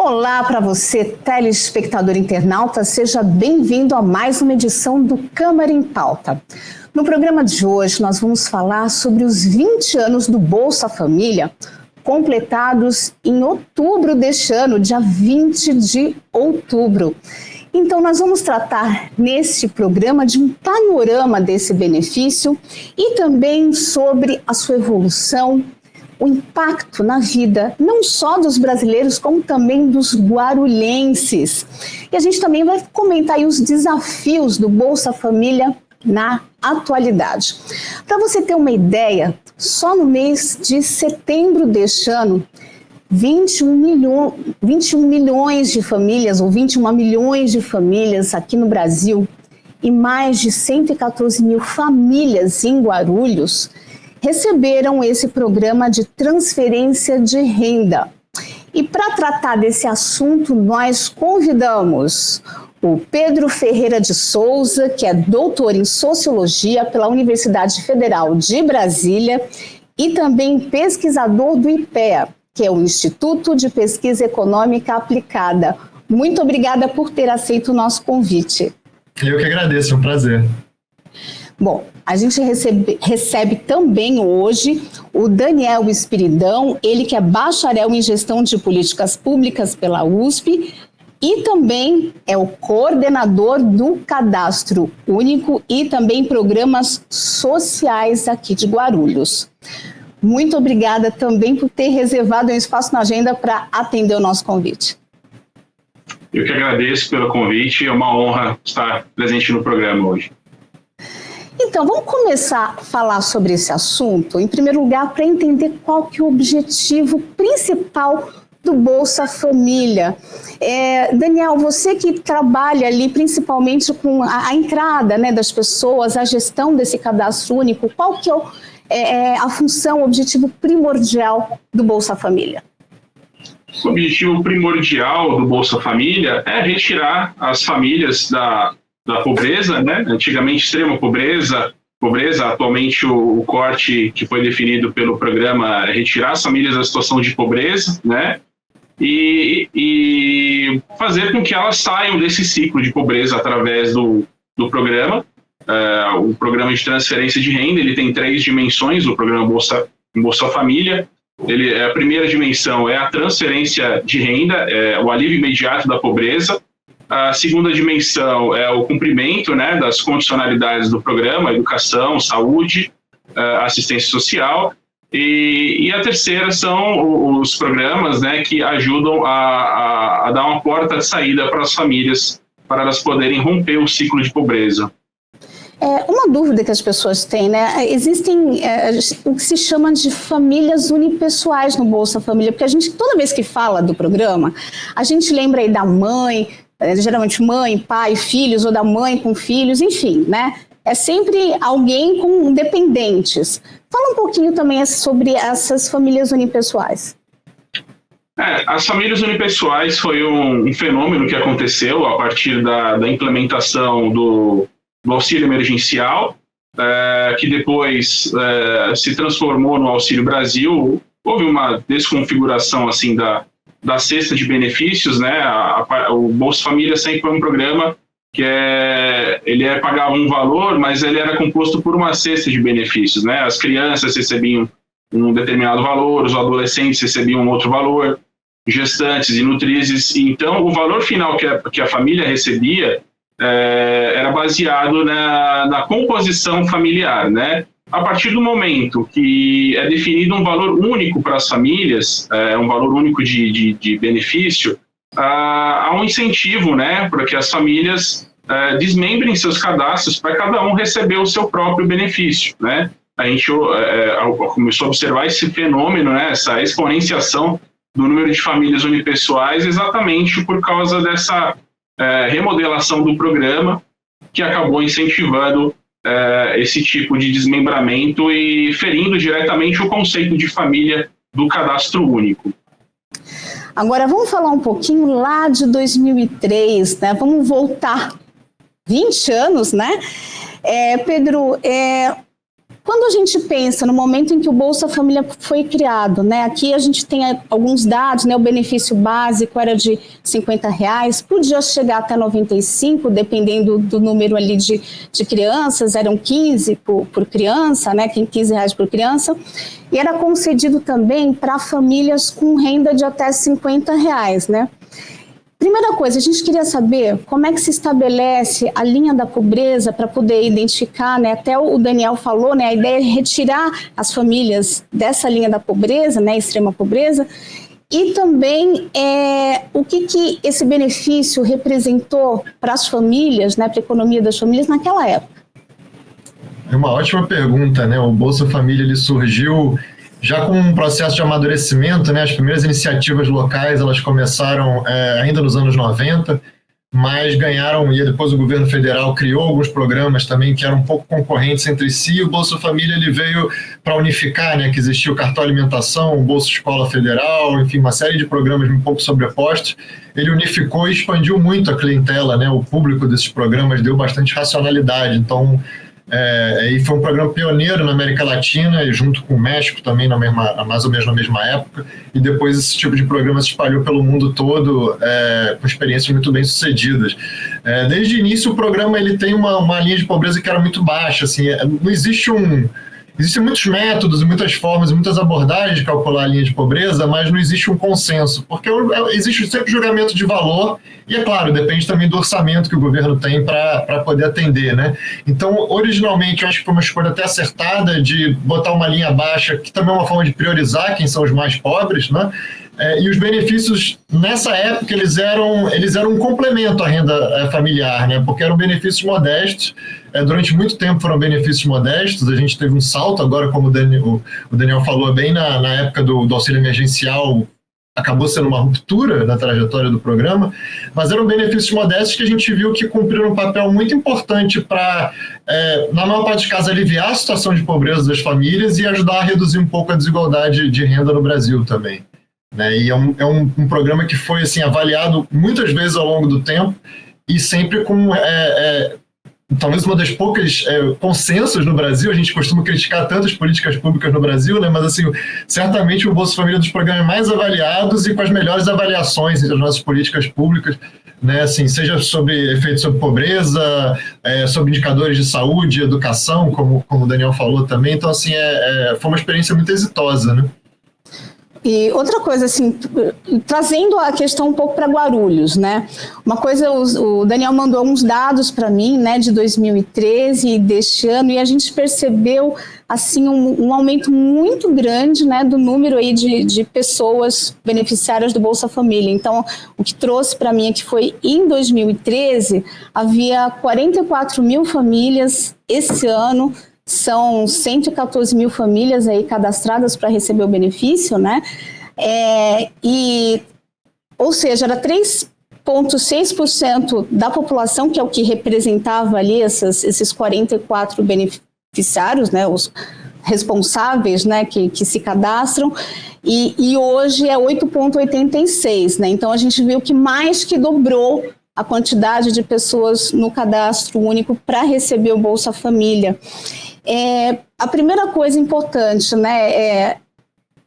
Olá para você, telespectador internauta, seja bem-vindo a mais uma edição do Câmara em Pauta. No programa de hoje nós vamos falar sobre os 20 anos do Bolsa Família, completados em outubro deste ano, dia 20 de outubro. Então nós vamos tratar neste programa de um panorama desse benefício e também sobre a sua evolução, o impacto na vida, não só dos brasileiros, como também dos guarulhenses. E a gente também vai comentar aí os desafios do Bolsa Família na atualidade. Para você ter uma ideia, só no mês de setembro deste ano, 21 milhões de famílias, ou 21 milhões de famílias aqui no Brasil, e mais de 114 mil famílias em Guarulhos, receberam esse programa de transferência de renda. E para tratar desse assunto, nós convidamos o Pedro Ferreira de Souza, que é doutor em Sociologia pela Universidade Federal de Brasília e também pesquisador do IPEA, que é o Instituto de Pesquisa Econômica Aplicada. Muito obrigada por ter aceito o nosso convite. Eu que agradeço, é um prazer. Bom, a gente recebe também hoje o Daniel Espiridão, ele que é bacharel em Gestão de Políticas Públicas pela USP e também é o coordenador do Cadastro Único e também programas sociais aqui de Guarulhos. Muito obrigada também por ter reservado um espaço na agenda para atender o nosso convite. Eu que agradeço pelo convite, é uma honra estar presente no programa hoje. Então, vamos começar a falar sobre esse assunto, em primeiro lugar, para entender qual que é o objetivo principal do Bolsa Família. Daniel, você que trabalha ali principalmente com a entrada, né, das pessoas, a gestão desse cadastro único, qual que é a função, o objetivo primordial do Bolsa Família? O objetivo primordial do Bolsa Família é retirar as famílias da pobreza, né? Antigamente extrema pobreza, atualmente o corte que foi definido pelo programa é retirar as famílias da situação de pobreza, né? E fazer com que elas saiam desse ciclo de pobreza através do programa. O programa de transferência de renda, ele tem 3 dimensões, o programa Bolsa Família. A primeira dimensão é a transferência de renda, o alívio imediato da pobreza. A segunda dimensão é o cumprimento, né, das condicionalidades do programa, educação, saúde, assistência social. E a terceira são os programas, né, que ajudam a dar uma porta de saída para as famílias, para elas poderem romper o ciclo de pobreza. Uma dúvida que as pessoas têm, né? Existem o que se chama de famílias unipessoais no Bolsa Família, porque a gente, toda vez que fala do programa, a gente lembra aí da mãe, geralmente mãe, pai, filhos, ou da mãe com filhos, enfim, né? É sempre alguém com dependentes. Fala um pouquinho também sobre essas famílias unipessoais. As famílias unipessoais foi um fenômeno que aconteceu a partir da implementação do auxílio emergencial, que depois se transformou no Auxílio Brasil. Houve uma desconfiguração assim da cesta de benefícios, né? O Bolsa Família sempre foi um programa que ele pagava um valor, mas ele era composto por uma cesta de benefícios, né? As crianças recebiam um determinado valor, os adolescentes recebiam um outro valor, gestantes e nutrizes. Então, o valor final que a família recebia era baseado na composição familiar, né? A partir do momento que é definido um valor único para as famílias, um valor único de benefício, há um incentivo, né, para que as famílias desmembrem seus cadastros para cada um receber o seu próprio benefício, né? A gente começou a observar esse fenômeno, né, essa exponenciação do número de famílias unipessoais exatamente por causa dessa remodelação do programa que acabou incentivando esse tipo de desmembramento e ferindo diretamente o conceito de família do cadastro único. Agora vamos falar um pouquinho lá de 2003, né? Vamos voltar 20 anos, né? Pedro, Quando a gente pensa no momento em que o Bolsa Família foi criado, né, aqui a gente tem alguns dados, né, o benefício básico era de R$50, podia chegar até 95, dependendo do número ali de crianças, eram 15 por criança, né, R$15 por criança, e era concedido também para famílias com renda de até R$50, né. Primeira coisa, a gente queria saber como é que se estabelece a linha da pobreza para poder identificar, né, até o Daniel falou, né, a ideia é retirar as famílias dessa linha da pobreza, né, extrema pobreza, e também o que esse benefício representou para as famílias, né, para a economia das famílias naquela época. É uma ótima pergunta, né? O Bolsa Família ele surgiu já com um processo de amadurecimento, né? As primeiras iniciativas locais, elas começaram ainda nos anos 90, mas ganharam, e depois o governo federal criou alguns programas também que eram um pouco concorrentes entre si. O Bolsa Família ele veio para unificar, né? Que existia o Cartão Alimentação, o Bolsa Escola Federal, enfim, uma série de programas um pouco sobrepostos. Ele unificou e expandiu muito a clientela, né? O público desses programas deu bastante racionalidade, então... e foi um programa pioneiro na América Latina e junto com o México também mais ou menos na mesma época, e depois esse tipo de programa se espalhou pelo mundo todo com experiências muito bem sucedidas. Desde o início o programa ele tem uma linha de pobreza que era muito baixa, assim, não existe Existem muitos métodos, muitas formas, muitas abordagens de calcular a linha de pobreza, mas não existe um consenso, porque existe sempre julgamento de valor e, é claro, depende também do orçamento que o governo tem para poder atender, né? Então, originalmente, eu acho que foi uma escolha até acertada de botar uma linha baixa, que também é uma forma de priorizar quem são os mais pobres, né? E os benefícios, nessa época, eles eram um complemento à renda familiar, né? Porque eram benefícios modestos. Durante muito tempo foram benefícios modestos. A gente teve um salto agora, como o Daniel falou bem, na época do auxílio emergencial, acabou sendo uma ruptura na trajetória do programa, mas eram benefícios modestos que a gente viu que cumpriram um papel muito importante para, na maior parte dos casos, aliviar a situação de pobreza das famílias e ajudar a reduzir um pouco a desigualdade de renda no Brasil também. E é um programa que foi assim, avaliado muitas vezes ao longo do tempo e sempre com talvez uma das poucas consensos no Brasil. A gente costuma criticar tantas políticas públicas no Brasil, né? Mas assim, certamente o Bolsa Família é um dos programas mais avaliados e com as melhores avaliações das nossas políticas públicas, né? Assim, seja sobre efeitos sobre pobreza, sobre indicadores de saúde, educação, como o Daniel falou também. Então, assim, foi uma experiência muito exitosa, né? E outra coisa, assim, trazendo a questão um pouco para Guarulhos, né? Uma coisa, o Daniel mandou uns dados para mim, né, de 2013 e deste ano, e a gente percebeu, assim, um aumento muito grande, né, do número aí de pessoas beneficiárias do Bolsa Família. Então, o que trouxe para mim é que foi em 2013, havia 44 mil famílias. Esse ano são 114 mil famílias aí cadastradas para receber o benefício, né? Ou seja, era 3,6% da população, que é o que representava ali esses 44 beneficiários, né? Os responsáveis, né? Que se cadastram, e hoje é 8,86%, né? Então a gente viu que mais que dobrou a quantidade de pessoas no cadastro único para receber o Bolsa Família. A primeira coisa importante, né,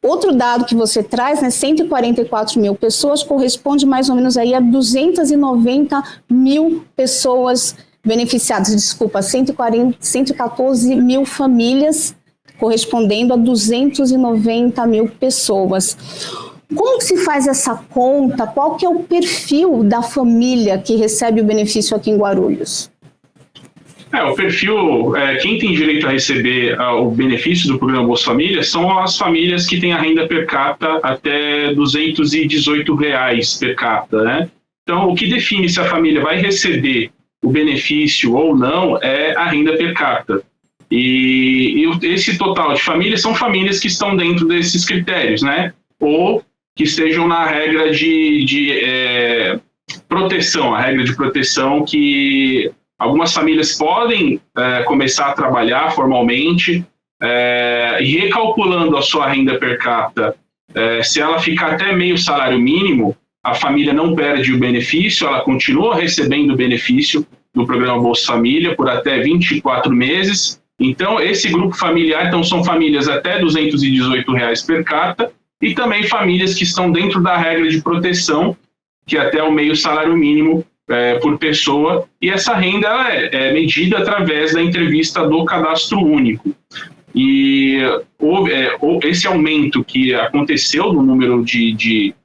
outro dado que você traz, né, 144 mil pessoas corresponde mais ou menos aí a 290 mil pessoas beneficiadas, 114 mil famílias, correspondendo a 290 mil pessoas. Como que se faz essa conta? Qual que é o perfil da família que recebe o benefício aqui em Guarulhos? O perfil, quem tem direito a receber o benefício do programa Bolsa Família são as famílias que têm a renda per capita até R$218 per capita, né? Então, o que define se a família vai receber o benefício ou não é a renda per capita. E esse total de famílias são famílias que estão dentro desses critérios, né? Ou que estejam na regra de proteção, a regra de proteção que algumas famílias podem começar a trabalhar formalmente e recalculando a sua renda per capita. Se ela ficar até meio salário mínimo, a família não perde o benefício, ela continua recebendo o benefício do programa Bolsa Família por até 24 meses Então, esse grupo familiar, então, são famílias até R$ 218 per capita, e também famílias que estão dentro da regra de proteção, que é até o meio salário mínimo por pessoa, e essa renda é medida através da entrevista do cadastro único. E esse aumento que aconteceu no número de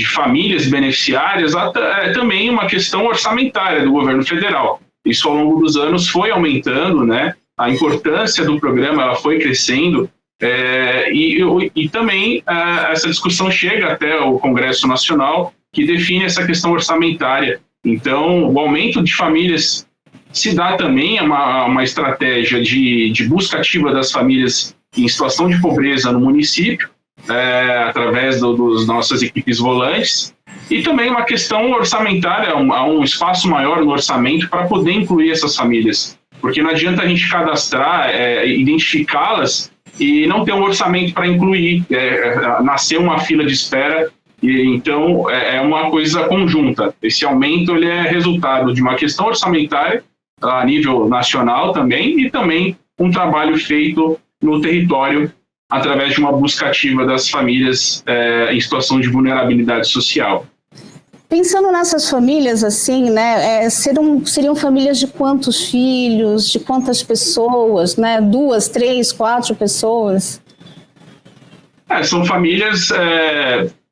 famílias beneficiárias é também uma questão orçamentária do governo federal. Isso, ao longo dos anos, foi aumentando, né? A importância do programa ela foi crescendo, e também essa discussão chega até o Congresso Nacional, que define essa questão orçamentária. Então, o aumento de famílias se dá também a uma estratégia de busca ativa das famílias em situação de pobreza no município, através das nossas equipes volantes, e também uma questão orçamentária, há um espaço maior no orçamento para poder incluir essas famílias, porque não adianta a gente cadastrar, identificá-las e não ter um orçamento para incluir, nascer uma fila de espera. Então, é uma coisa conjunta. Esse aumento ele é resultado de uma questão orçamentária a nível nacional também, e também um trabalho feito no território através de uma busca ativa das famílias em situação de vulnerabilidade social. Pensando nessas famílias, assim, né, seriam famílias de quantos filhos, de quantas pessoas, né? 2, 3, 4 pessoas? São famílias,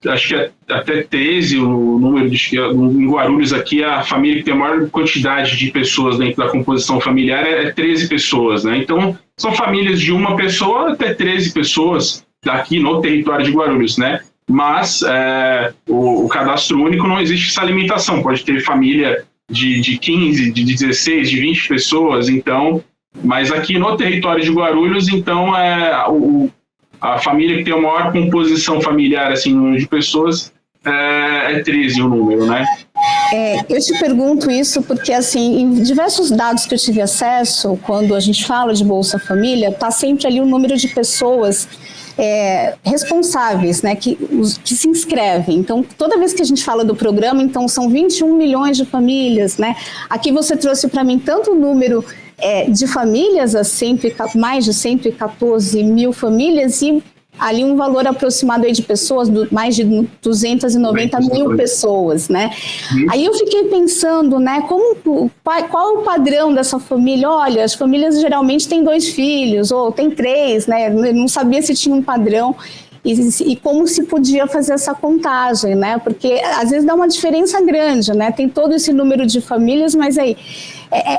acho que até 13, o número em Guarulhos aqui, a família que tem a maior quantidade de pessoas dentro da composição familiar é 13 pessoas, né? Então, são famílias de uma pessoa até 13 pessoas aqui no território de Guarulhos, né? Mas o cadastro único não existe essa limitação, pode ter família de 15, de 16, de 20 pessoas, então, mas aqui no território de Guarulhos, então, a família que tem a maior composição familiar, assim, no número de pessoas, é 13 o número, né? Eu te pergunto isso porque, assim, em diversos dados que eu tive acesso, quando a gente fala de Bolsa Família, está sempre ali o número de pessoas responsáveis, né, que se inscrevem. Então, toda vez que a gente fala do programa, então são 21 milhões de famílias, né? Aqui você trouxe para mim tanto o número de famílias, mais de 114 mil famílias, e ali um valor aproximado aí de pessoas, mais de 290 mil pessoas, né? Aí eu fiquei pensando, né, qual o padrão dessa família? Olha, as famílias geralmente têm 2 filhos, ou tem 3, né? Eu não sabia se tinha um padrão e como se podia fazer essa contagem, né? Porque às vezes dá uma diferença grande, né? Tem todo esse número de famílias, mas aí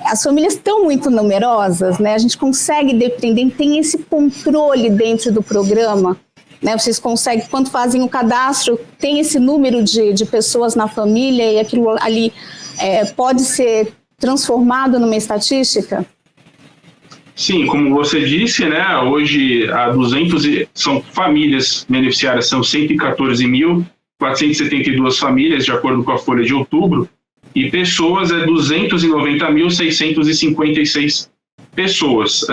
as famílias estão muito numerosas, né? A gente consegue depreender, tem esse controle dentro do programa, né? Vocês conseguem, quando fazem o cadastro, tem esse número de pessoas na família e aquilo ali pode ser transformado numa estatística? Sim, como você disse, né? Hoje são famílias beneficiárias, são 114.472 famílias, de acordo com a folha de outubro, e pessoas 290.656 pessoas.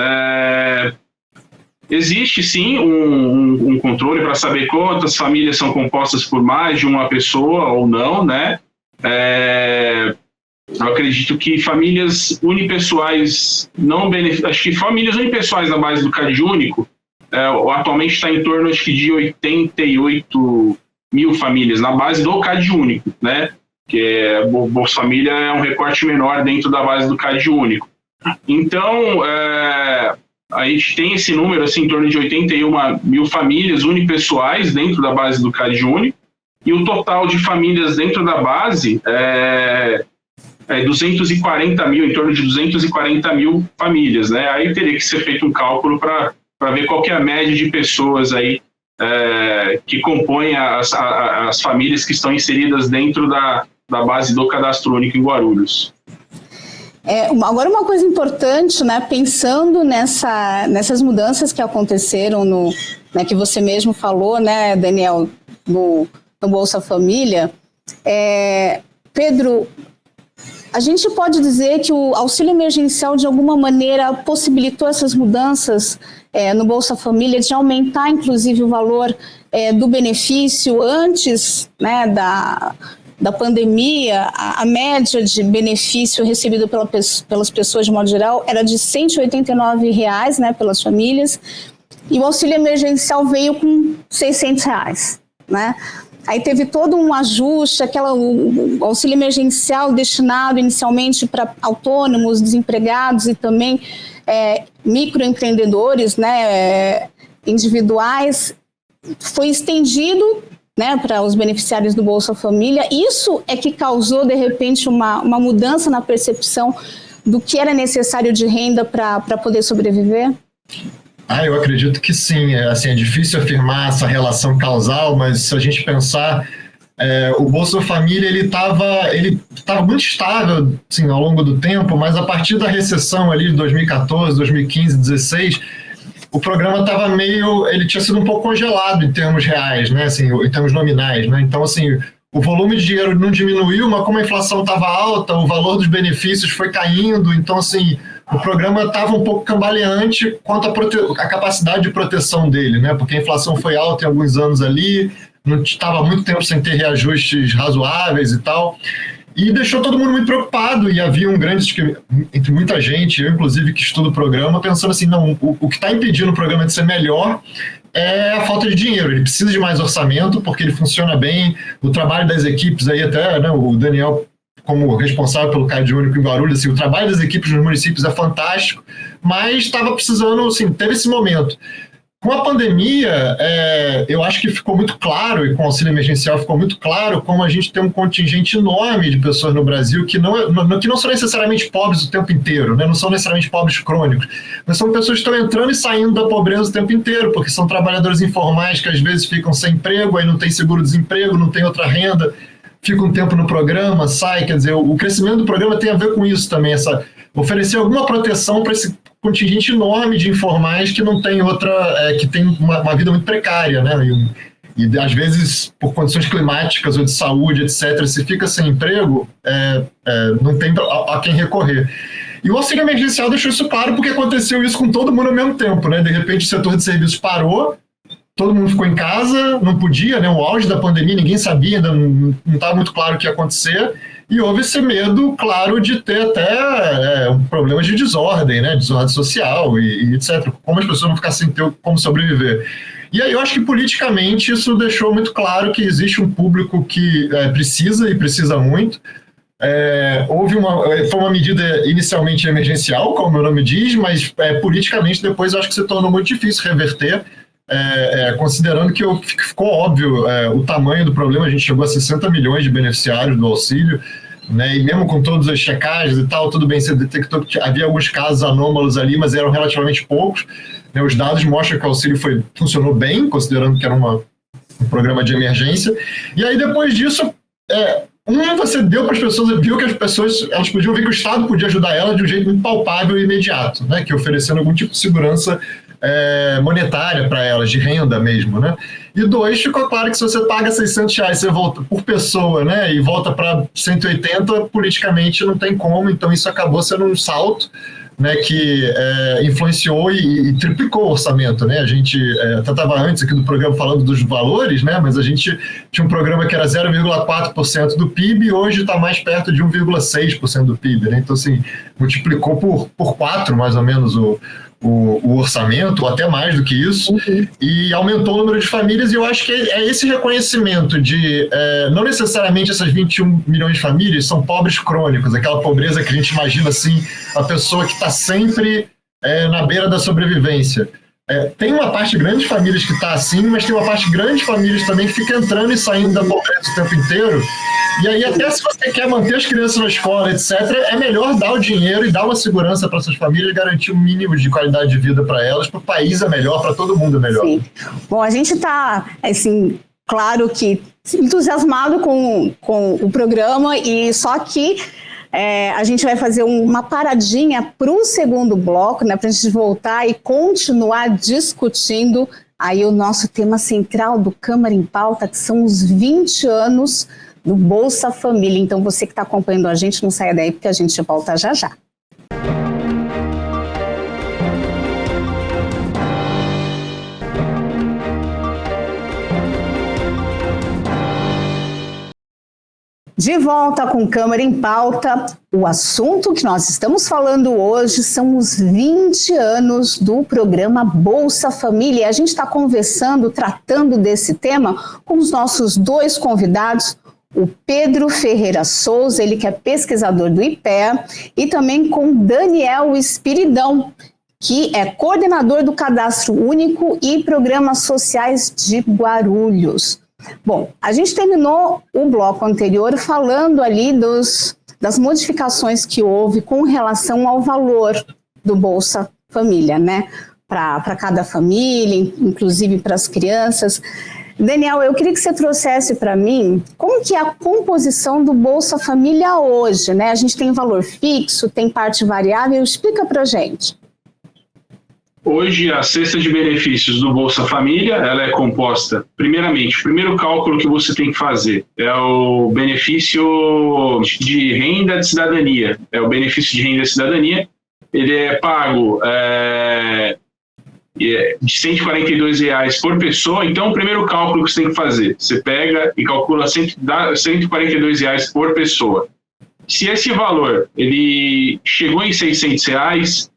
Existe, sim, um controle para saber quantas famílias são compostas por mais de uma pessoa ou não, né? Eu acredito que famílias unipessoais acho que famílias unipessoais na base do Cade Único atualmente está em torno, acho que, de 88 mil famílias na base do Cade Único, né? Que Bolsa Família é um recorte menor dentro da base do Cade Único. Então, a gente tem esse número, assim, em torno de 81 mil famílias unipessoais dentro da base do Cade Único, e o total de famílias dentro da base é 240 mil, em torno de 240 mil famílias, né? Aí teria que ser feito um cálculo para ver qual que é a média de pessoas aí que compõem as famílias que estão inseridas dentro da base do Cadastro Único em Guarulhos. Agora, uma coisa importante, né, pensando nessas mudanças que aconteceram, né, que você mesmo falou, né, Daniel, no Bolsa Família, Pedro, a gente pode dizer que o auxílio emergencial, de alguma maneira, possibilitou essas mudanças no Bolsa Família, de aumentar, inclusive, o valor do benefício antes, né, da pandemia, a média de benefício recebido pelas pessoas de modo geral era de R$ 189, né, pelas famílias, e o auxílio emergencial veio com R$ 600, né? Aí teve todo um ajuste, o auxílio emergencial destinado inicialmente para autônomos, desempregados e também microempreendedores, né, individuais, foi estendido, né, para os beneficiários do Bolsa Família. Isso é que causou, de repente, uma mudança na percepção do que era necessário de renda para poder sobreviver? Eu acredito que sim. Assim, é difícil afirmar essa relação causal, mas se a gente pensar, o Bolsa Família ele estava muito estável, assim, ao longo do tempo, mas a partir da recessão ali de 2014, 2015, 2016, o programa ele tinha sido um pouco congelado em termos reais, né, assim, em termos nominais, né? Então, assim, o volume de dinheiro não diminuiu, mas como a inflação estava alta, o valor dos benefícios foi caindo, então, assim, o programa estava um pouco cambaleante quanto à capacidade de proteção dele, né? Porque a inflação foi alta em alguns anos ali, não estava muito tempo sem ter reajustes razoáveis e tal, e deixou todo mundo muito preocupado, e havia um grande, entre muita gente, eu inclusive que estudo o programa, pensando assim, não, o que está impedindo o programa de ser melhor é a falta de dinheiro. Ele precisa de mais orçamento, porque ele funciona bem, o trabalho das equipes aí até, né, o Daniel como responsável pelo CAD Único em Guarulhos, assim, o trabalho das equipes nos municípios é fantástico, mas estava precisando, assim, teve esse momento. Com a pandemia, eu acho que ficou muito claro, e com o auxílio emergencial ficou muito claro, como a gente tem um contingente enorme de pessoas no Brasil que não são necessariamente pobres o tempo inteiro, né? Não são necessariamente pobres crônicos, mas são pessoas que estão entrando e saindo da pobreza o tempo inteiro, porque são trabalhadores informais que às vezes ficam sem emprego, aí não tem seguro-desemprego, não tem outra renda, fica um tempo no programa, sai, quer dizer, o crescimento do programa tem a ver com isso também, oferecer alguma proteção para esse contingente enorme de informais que não tem outra, que tem uma vida muito precária, né? E às vezes, por condições climáticas ou de saúde, etc., se fica sem emprego, não tem a quem recorrer. E o auxílio emergencial deixou isso claro, porque aconteceu isso com todo mundo ao mesmo tempo, né? De repente o setor de serviços parou, todo mundo ficou em casa, não podia, né? O auge da pandemia, ninguém sabia, ainda não estava muito claro o que ia acontecer, e houve esse medo, claro, de ter até problemas de desordem, né? Desordem social e etc. Como as pessoas não ficassem sem ter como sobreviver. E aí eu acho que politicamente isso deixou muito claro que existe um público que precisa e precisa muito. Foi uma medida inicialmente emergencial, como o nome diz, mas politicamente depois eu acho que se tornou muito difícil reverter, considerando que ficou óbvio o tamanho do problema. A gente chegou a 60 milhões de beneficiários do auxílio, né, e mesmo com todas as checagens e tal, tudo bem, você detectou que havia alguns casos anômalos ali, mas eram relativamente poucos, né? Os dados mostram que o auxílio funcionou bem, considerando que era um programa de emergência. E aí depois disso, você deu para as pessoas, viu que as pessoas elas podiam ver que o Estado podia ajudar elas de um jeito muito palpável e imediato, né, que oferecendo algum tipo de segurança monetária para elas, de renda mesmo, né? E 2, ficou claro que se você paga R$600, você volta por pessoa, né, e volta para 180, politicamente não tem como, então isso acabou sendo um salto, né, que influenciou e triplicou o orçamento, né? A gente até estava antes aqui do programa falando dos valores, né, mas a gente tinha um programa que era 0,4% do PIB e hoje está mais perto de 1,6% do PIB, né? Então, assim, multiplicou por 4, mais ou menos, o orçamento, ou até mais do que isso, e aumentou o número de famílias, e eu acho que é esse reconhecimento de, não necessariamente essas 21 milhões de famílias são pobres crônicos, aquela pobreza que a gente imagina assim, a pessoa que está sempre na beira da sobrevivência. Tem uma parte grande de famílias que está assim, mas tem uma parte grande de famílias também que fica entrando e saindo da pobreza o tempo inteiro. E aí, até se você quer manter as crianças na escola, etc., é melhor dar o dinheiro e dar uma segurança para essas famílias, garantir um mínimo de qualidade de vida para elas, para o país é melhor, para todo mundo é melhor. Sim. Bom, a gente está, assim, claro que entusiasmado com o programa, e só que a gente vai fazer uma paradinha para o segundo bloco, né, para a gente voltar e continuar discutindo aí o nosso tema central do Câmara em Pauta, que são os 20 anos do Bolsa Família. Então, você que está acompanhando a gente, não saia daí, porque a gente volta já já. De volta com Câmara em Pauta, o assunto que nós estamos falando hoje são os 20 anos do programa Bolsa Família. A gente está conversando, tratando desse tema com os nossos dois convidados, o Pedro Ferreira Souza, ele que é pesquisador do IPEA, e também com Daniel Espiridão, que é coordenador do Cadastro Único e Programas Sociais de Guarulhos. Bom, a gente terminou o bloco anterior falando ali das modificações que houve com relação ao valor do Bolsa Família, né? Para cada família, inclusive para as crianças. Daniel, eu queria que você trouxesse para mim como que é a composição do Bolsa Família hoje, né? A gente tem valor fixo, tem parte variável, explica para a gente. Hoje, a cesta de benefícios do Bolsa Família, ela é composta, primeiramente, o primeiro cálculo que você tem que fazer é o benefício de renda de cidadania. É o benefício de renda de cidadania, ele é pago de R$ 142 por pessoa. Então, o primeiro cálculo que você tem que fazer, você pega e calcula R$ 142 por pessoa. Se esse valor ele chegou em R$ 600,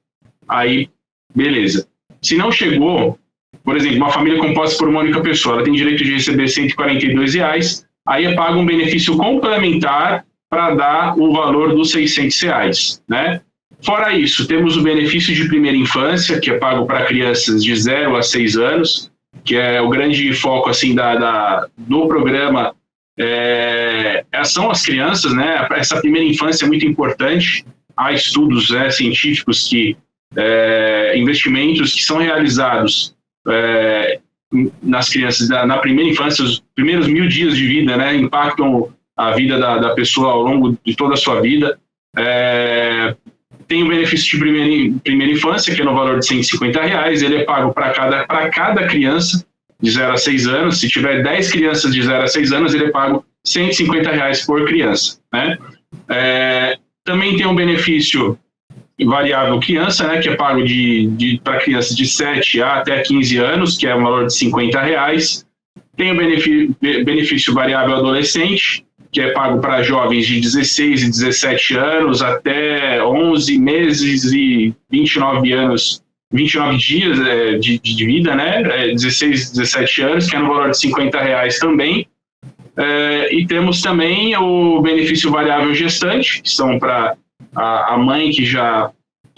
aí beleza. Se não chegou, por exemplo, uma família composta por uma única pessoa, ela tem direito de receber R$ 142, aí é pago um benefício complementar para dar o valor dos R$ 600, né? Fora isso, temos o benefício de primeira infância, que é pago para crianças de 0 a 6 anos, que é o grande foco assim, do programa, são as crianças, né? Essa primeira infância é muito importante. Há estudos científicos que investimentos que são realizados nas crianças na primeira infância, os primeiros 1000 dias de vida, né, impactam a vida da pessoa ao longo de toda a sua vida. Tem o benefício de primeira infância, que é no valor de R$ 150, ele é pago para cada criança de 0 a 6 anos. Se tiver 10 crianças de 0 a 6 anos, ele é pago R$ 150 por criança, né? Também tem um benefício variável criança, né, que é pago para crianças de 7 até 15 anos, que é o valor de R$ 50. Tem o benefício variável adolescente, que é pago para jovens de 16 e 17 anos até 11 meses e 29 dias de vida, né, 16 e 17 anos, que é no valor de R$ 50 também. E temos também o benefício variável gestante, que são para a mãe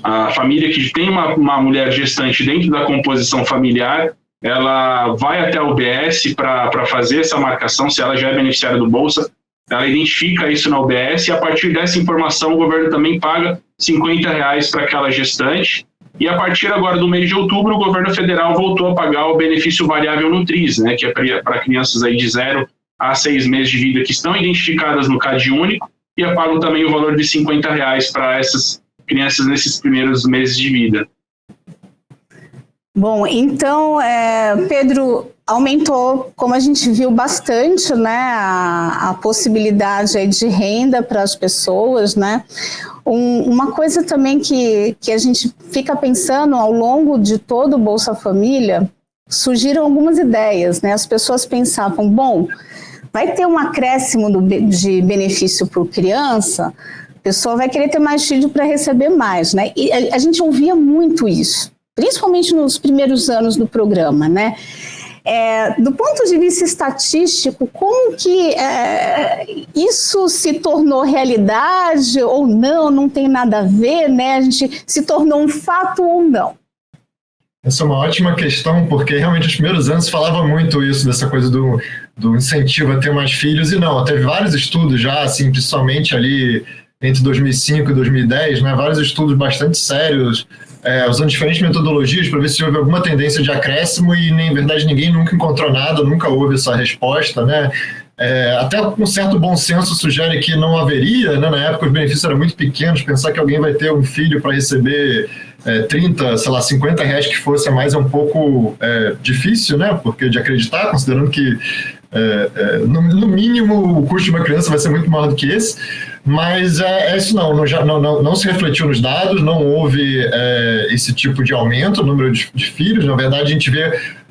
a família que tem uma mulher gestante dentro da composição familiar, ela vai até a UBS para fazer essa marcação, se ela já é beneficiária do Bolsa, ela identifica isso na UBS e a partir dessa informação o governo também paga R$ 50 para aquela gestante. E a partir agora do mês de outubro o governo federal voltou a pagar o benefício variável Nutris, né, que é para crianças aí de 0 a 6 meses de vida que estão identificadas no CAD único, e é pago também o valor de R$ 50 para essas crianças nesses primeiros meses de vida. Bom, então, Pedro, aumentou, como a gente viu bastante, né, a possibilidade aí de renda para as pessoas, né? Uma coisa também que a gente fica pensando ao longo de todo o Bolsa Família, surgiram algumas ideias, né? As pessoas pensavam, bom, vai ter um acréscimo de benefício por criança, a pessoa vai querer ter mais filho para receber mais, né? E a gente ouvia muito isso, principalmente nos primeiros anos do programa, né? Do ponto de vista estatístico, como que isso se tornou realidade ou não tem nada a ver, né? A gente se tornou um fato ou não? Essa é uma ótima questão, porque realmente nos primeiros anos falava muito isso, dessa coisa do incentivo a ter mais filhos, e não, teve vários estudos já, assim, principalmente ali entre 2005 e 2010, né, vários estudos bastante sérios, usando diferentes metodologias para ver se houve alguma tendência de acréscimo, e na verdade ninguém nunca encontrou nada, nunca houve essa resposta, né? Até um certo bom senso sugere que não haveria, né? Na época os benefícios eram muito pequenos, pensar que alguém vai ter um filho para receber 30, sei lá, 50 reais que fosse a mais é um pouco difícil, né? Porque de acreditar, considerando que no mínimo, o custo de uma criança vai ser muito maior do que esse, mas isso não se refletiu nos dados, não houve esse tipo de aumento no número de filhos. Na verdade, a gente vê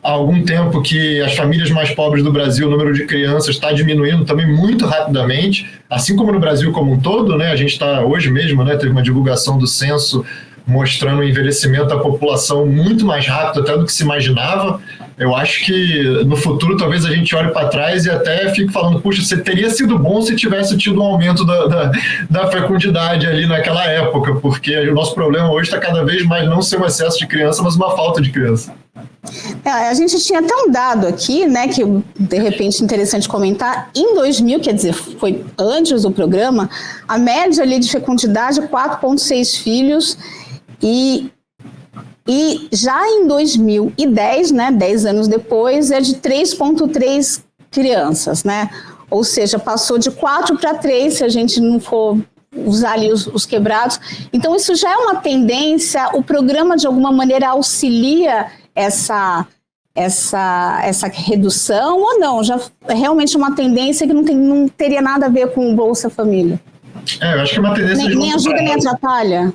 há algum tempo que as famílias mais pobres do Brasil, o número de crianças está diminuindo também muito rapidamente, assim como no Brasil como um todo, né? A gente está, hoje mesmo, né, teve uma divulgação do censo mostrando o envelhecimento da população muito mais rápido até do que se imaginava. Eu acho que no futuro talvez a gente olhe para trás e até fique falando, puxa, teria sido bom se tivesse tido um aumento da fecundidade ali naquela época, porque o nosso problema hoje está cada vez mais não ser um excesso de criança, mas uma falta de criança. A gente tinha até um dado aqui, né, que de repente é interessante comentar. Em 2000, quer dizer, foi antes do programa, a média ali de fecundidade é 4,6 filhos, e já em 2010, né, 10 anos depois, é de 3,3 crianças, né? Ou seja, passou de 4 para 3, se a gente não for usar ali os quebrados. Então, isso já é uma tendência. O programa, de alguma maneira, auxilia essa redução ou não? Já é realmente uma tendência que não teria nada a ver com o Bolsa Família? Eu acho que é uma tendência nem ajuda nem atrapalha.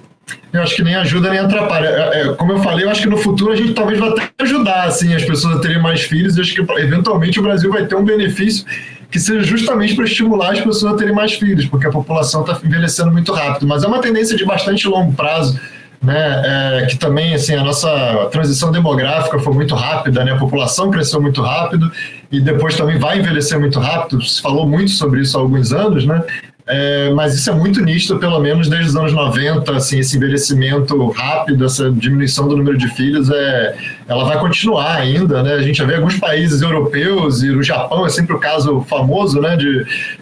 Eu acho que nem ajuda nem atrapalha. Como eu falei, eu acho que no futuro a gente talvez vai até ajudar assim, as pessoas a terem mais filhos. Eu acho que eventualmente o Brasil vai ter um benefício que seja justamente para estimular as pessoas a terem mais filhos, porque a população está envelhecendo muito rápido. Mas é uma tendência de bastante longo prazo, né? Que também assim, a nossa transição demográfica foi muito rápida, né? A população cresceu muito rápido e depois também vai envelhecer muito rápido. Se falou muito sobre isso há alguns anos, né? Mas isso é muito nítido, pelo menos desde os anos 90, assim, esse envelhecimento rápido, essa diminuição do número de filhos, ela vai continuar ainda, né? A gente já vê alguns países europeus, e no Japão é sempre o caso famoso, né,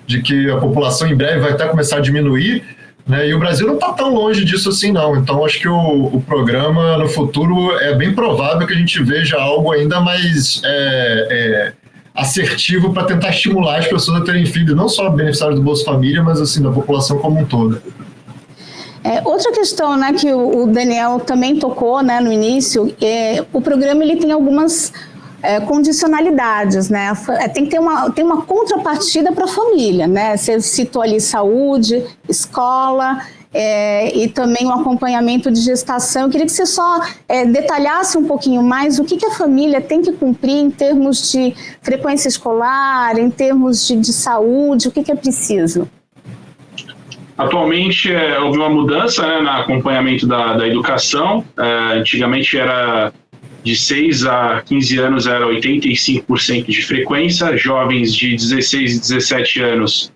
de que a população em breve vai até começar a diminuir, né? E o Brasil não está tão longe disso assim, não. Então, acho que o programa, no futuro, é bem provável que a gente veja algo ainda mais assertivo para tentar estimular as pessoas a terem filhos, não só beneficiários do Bolsa Família, mas assim, da população como um todo. Outra questão, né, que o Daniel também tocou, né, no início, o programa ele tem algumas condicionalidades, né? Tem que ter uma contrapartida para a família, né? Você citou ali saúde, escola, e também o acompanhamento de gestação. Eu queria que você só detalhasse um pouquinho mais o que a família tem que cumprir em termos de frequência escolar, em termos de saúde, o que é preciso. Atualmente houve uma mudança, né, no acompanhamento da educação. Antigamente era de 6 a 15 anos era 85% de frequência, jovens de 16 e 17 anos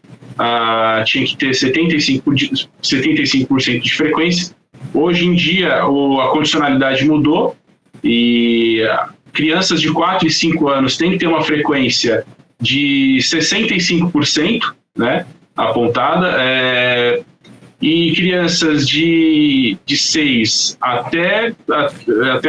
tinha que ter 75% de frequência. Hoje em dia, a condicionalidade mudou e crianças de 4 e 5 anos têm que ter uma frequência de 65%, né, apontada, e crianças de 6 até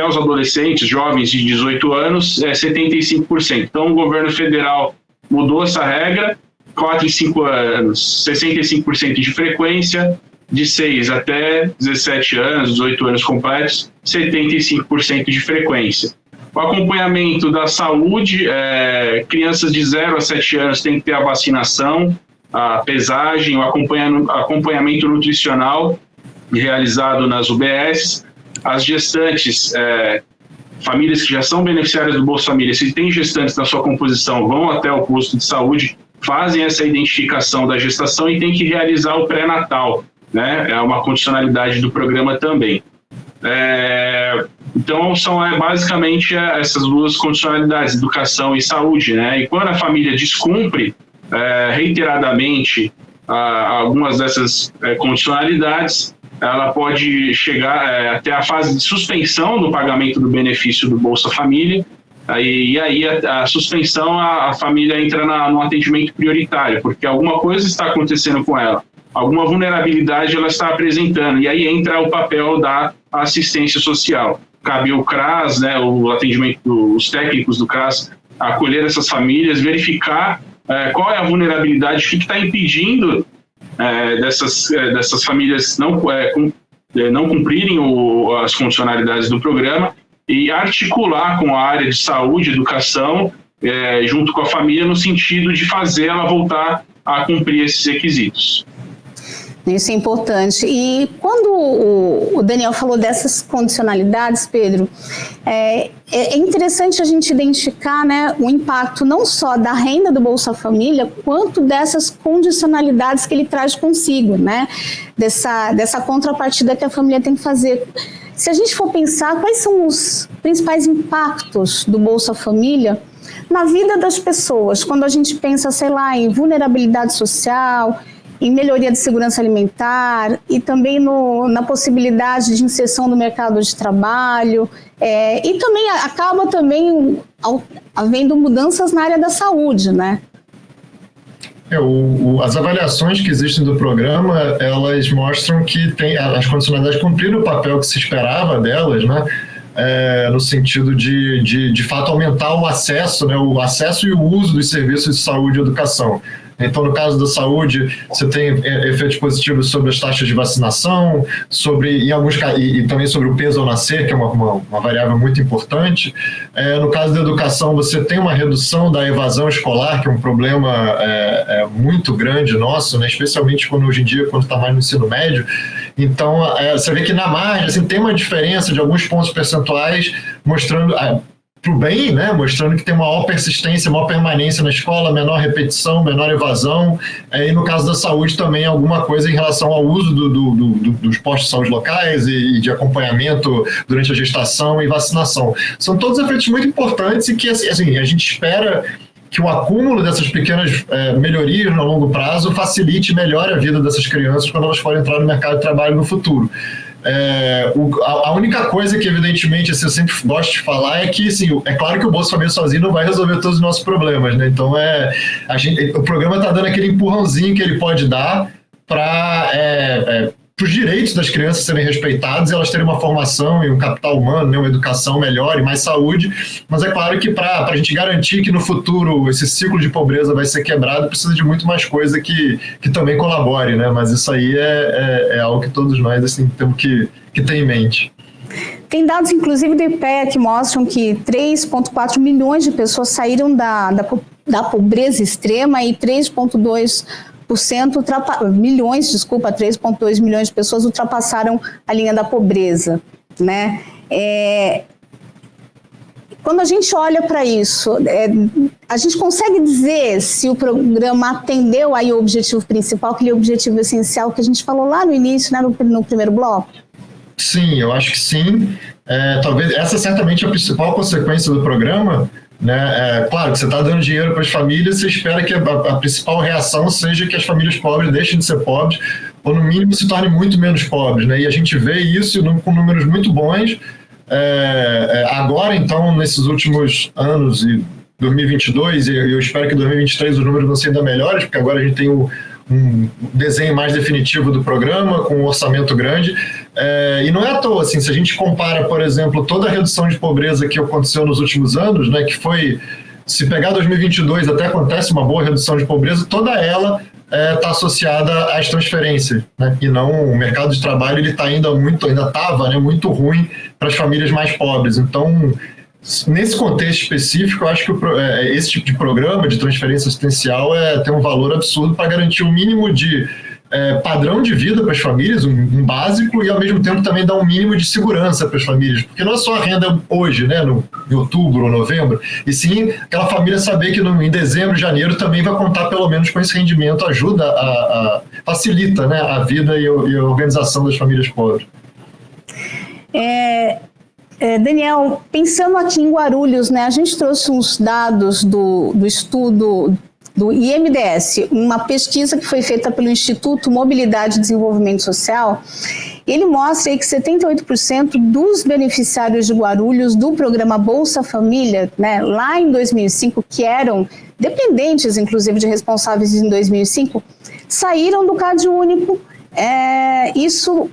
os adolescentes, jovens de 18 anos, 75%. Então, o governo federal mudou essa regra. 4 e 5 anos, 65% de frequência, de 6 até 17 anos, 18 anos completos, 75% de frequência. O acompanhamento da saúde, crianças de 0 a 7 anos têm que ter a vacinação, a pesagem, o acompanhamento nutricional realizado nas UBS. As gestantes, famílias que já são beneficiárias do Bolsa Família, se têm gestantes na sua composição, vão até o posto de saúde, fazem essa identificação da gestação e tem que realizar o pré-natal, né? É uma condicionalidade do programa também. Então, são basicamente essas duas condicionalidades, educação e saúde, né? E quando a família descumpre reiteradamente algumas dessas condicionalidades, ela pode chegar até a fase de suspensão do pagamento do benefício do Bolsa Família. E aí a suspensão, a família entra no atendimento prioritário, porque alguma coisa está acontecendo com ela, alguma vulnerabilidade ela está apresentando, e aí entra o papel da assistência social. Cabe ao CRAS, né, o atendimento, os técnicos do CRAS, acolher essas famílias, verificar qual é a vulnerabilidade, o que está impedindo dessas famílias não cumprirem as condicionalidades do programa, e articular com a área de saúde e educação junto com a família, no sentido de fazer ela voltar a cumprir esses requisitos. Isso é importante. E quando o Daniel falou dessas condicionalidades, Pedro, é interessante a gente identificar, né, o impacto não só da renda do Bolsa Família, quanto dessas condicionalidades que ele traz consigo, né, dessa contrapartida que a família tem que fazer. Se a gente for pensar quais são os principais impactos do Bolsa Família na vida das pessoas, quando a gente pensa, sei lá, em vulnerabilidade social, em melhoria de segurança alimentar e também na possibilidade de inserção no mercado de trabalho, e também acaba também havendo mudanças na área da saúde, né? As avaliações que existem do programa, elas mostram que as condicionalidades cumpriram o papel que se esperava delas, né? No sentido de fato aumentar o acesso, né? O acesso e o uso dos serviços de saúde e educação. Então, no caso da saúde, você tem efeitos positivos sobre as taxas de vacinação, e também sobre o peso ao nascer, que é uma variável muito importante. No caso da educação, você tem uma redução da evasão escolar, que é um problema muito grande nosso, né? Especialmente hoje em dia, quando está mais no ensino médio. Então, você vê que na margem assim, tem uma diferença de alguns pontos percentuais, mostrando para o bem, né? Mostrando que tem uma maior persistência, maior permanência na escola, menor repetição, menor evasão, e no caso da saúde também alguma coisa em relação ao uso dos postos de saúde locais e de acompanhamento durante a gestação e vacinação. São todos efeitos muito importantes e que assim, a gente espera que o acúmulo dessas pequenas melhorias no longo prazo facilite e melhore a vida dessas crianças quando elas forem entrar no mercado de trabalho no futuro. A única coisa que, evidentemente, assim, eu sempre gosto de falar é que, assim, é claro que o Bolsa Família sozinho não vai resolver todos os nossos problemas, né? Então, o programa está dando aquele empurrãozinho que ele pode dar para os direitos das crianças serem respeitados e elas terem uma formação e um capital humano, né, uma educação melhor e mais saúde, mas é claro que para a gente garantir que no futuro esse ciclo de pobreza vai ser quebrado, precisa de muito mais coisa que também colabore, né? Mas isso aí é algo que todos nós assim, temos que ter em mente. Tem dados, inclusive, do IPEA que mostram que 3,4 milhões de pessoas saíram da pobreza extrema e 3,2 milhões de pessoas ultrapassaram a linha da pobreza, né? Quando a gente olha para isso, a gente consegue dizer se o programa atendeu aí o objetivo principal, aquele objetivo essencial que a gente falou lá no início, né, no primeiro bloco? Sim, eu acho que sim. Talvez essa certamente é a principal consequência do programa, né? Claro que você está dando dinheiro para as famílias, você espera que a principal reação seja que as famílias pobres deixem de ser pobres, ou no mínimo se tornem muito menos pobres, né? E a gente vê isso com números muito bons. Agora, então, nesses últimos anos, e 2022, e eu espero que em 2023 os números vão ser ainda melhores, porque agora a gente tem um desenho mais definitivo do programa, com um orçamento grande, e não é à toa, assim, se a gente compara, por exemplo, toda a redução de pobreza que aconteceu nos últimos anos, né, que foi, se pegar 2022 até acontece uma boa redução de pobreza, toda ela está associada às transferências, né, e não o mercado de trabalho, ele está ainda estava, né, muito ruim para as famílias mais pobres. Então, nesse contexto específico, eu acho que esse tipo de programa de transferência assistencial tem um valor absurdo para garantir um mínimo de padrão de vida para as famílias, um básico, e ao mesmo tempo também dar um mínimo de segurança para as famílias, porque não é só a renda hoje, né, em outubro ou novembro, e sim aquela família saber que em dezembro, janeiro também vai contar pelo menos com esse rendimento, facilita, né, a vida e a organização das famílias pobres. Daniel, pensando aqui em Guarulhos, né, a gente trouxe uns dados do estudo do IMDS, uma pesquisa que foi feita pelo Instituto Mobilidade e Desenvolvimento Social. Ele mostra aí que 78% dos beneficiários de Guarulhos do programa Bolsa Família, né, lá em 2005, que eram dependentes, inclusive, de responsáveis em 2005, saíram do CadÚnico, isso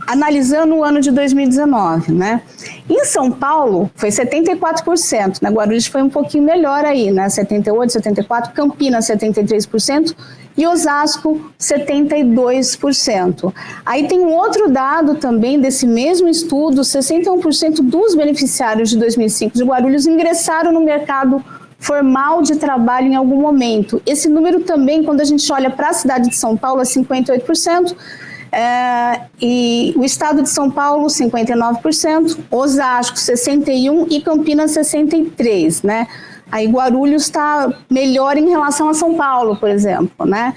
analisando o ano de 2019, né? Em São Paulo, foi 74%, né? Guarulhos foi um pouquinho melhor aí, né? 78%, 74%, Campinas, 73%, e Osasco, 72%. Aí tem um outro dado também desse mesmo estudo, 61% dos beneficiários de 2005 de Guarulhos ingressaram no mercado formal de trabalho em algum momento. Esse número também, quando a gente olha para a cidade de São Paulo, é 58%, e o estado de São Paulo, 59%, Osasco, 61% e Campinas, 63%, né? Aí Guarulhos está melhor em relação a São Paulo, por exemplo, né?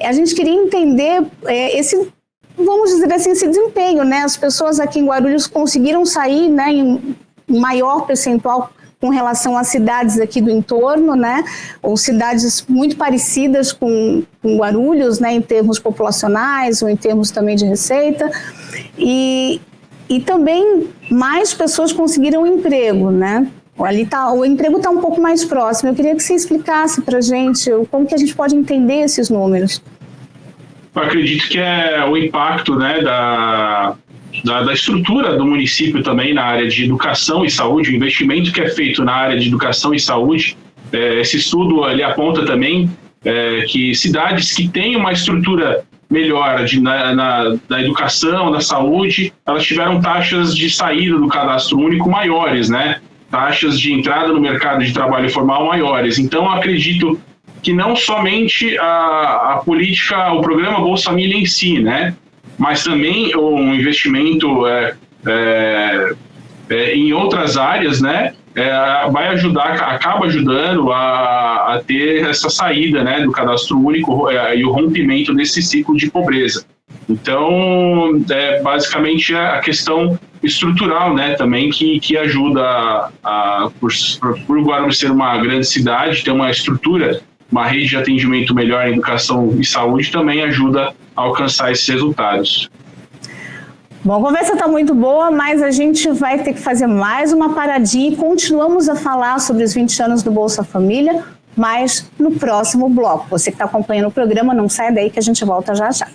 A gente queria entender esse, vamos dizer assim, esse desempenho, né? As pessoas aqui em Guarulhos conseguiram sair, né, em maior percentual com relação às cidades aqui do entorno, né? Ou cidades muito parecidas com Guarulhos, né? Em termos populacionais ou em termos também de receita. E também mais pessoas conseguiram emprego, né? Ali o emprego está um pouco mais próximo. Eu queria que você explicasse para a gente como que a gente pode entender esses números. Eu acredito que é o impacto, né, da estrutura do município também na área de educação e saúde, o investimento que é feito na área de educação e saúde. Esse estudo ele aponta também que cidades que têm uma estrutura melhor na educação, na saúde, elas tiveram taxas de saída do cadastro único maiores, né? Taxas de entrada no mercado de trabalho formal maiores. Então, eu acredito que não somente a política, o programa Bolsa Família em si, né? Mas também um investimento em outras áreas, né? Vai ajudar, acaba ajudando a ter essa saída, né, do cadastro único e o rompimento desse ciclo de pobreza. Então, basicamente a questão estrutural, né, também que ajuda por Guarulhos ser uma grande cidade, ter uma estrutura, uma rede de atendimento melhor em educação e saúde também ajuda a alcançar esses resultados. Bom, a conversa está muito boa, mas a gente vai ter que fazer mais uma paradinha e continuamos a falar sobre os 20 anos do Bolsa Família, mas no próximo bloco. Você que está acompanhando o programa, não sai daí que a gente volta já já.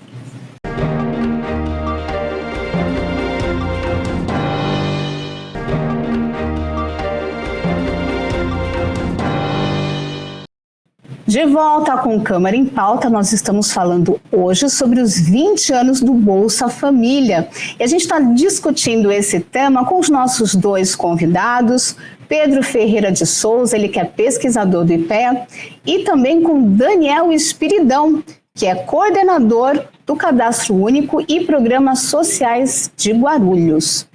De volta com Câmara em Pauta, nós estamos falando hoje sobre os 20 anos do Bolsa Família. E a gente está discutindo esse tema com os nossos dois convidados, Pedro Ferreira de Souza, ele que é pesquisador do IPEA, e também com Daniel Espiridão, que é coordenador do Cadastro Único e Programas Sociais de Guarulhos.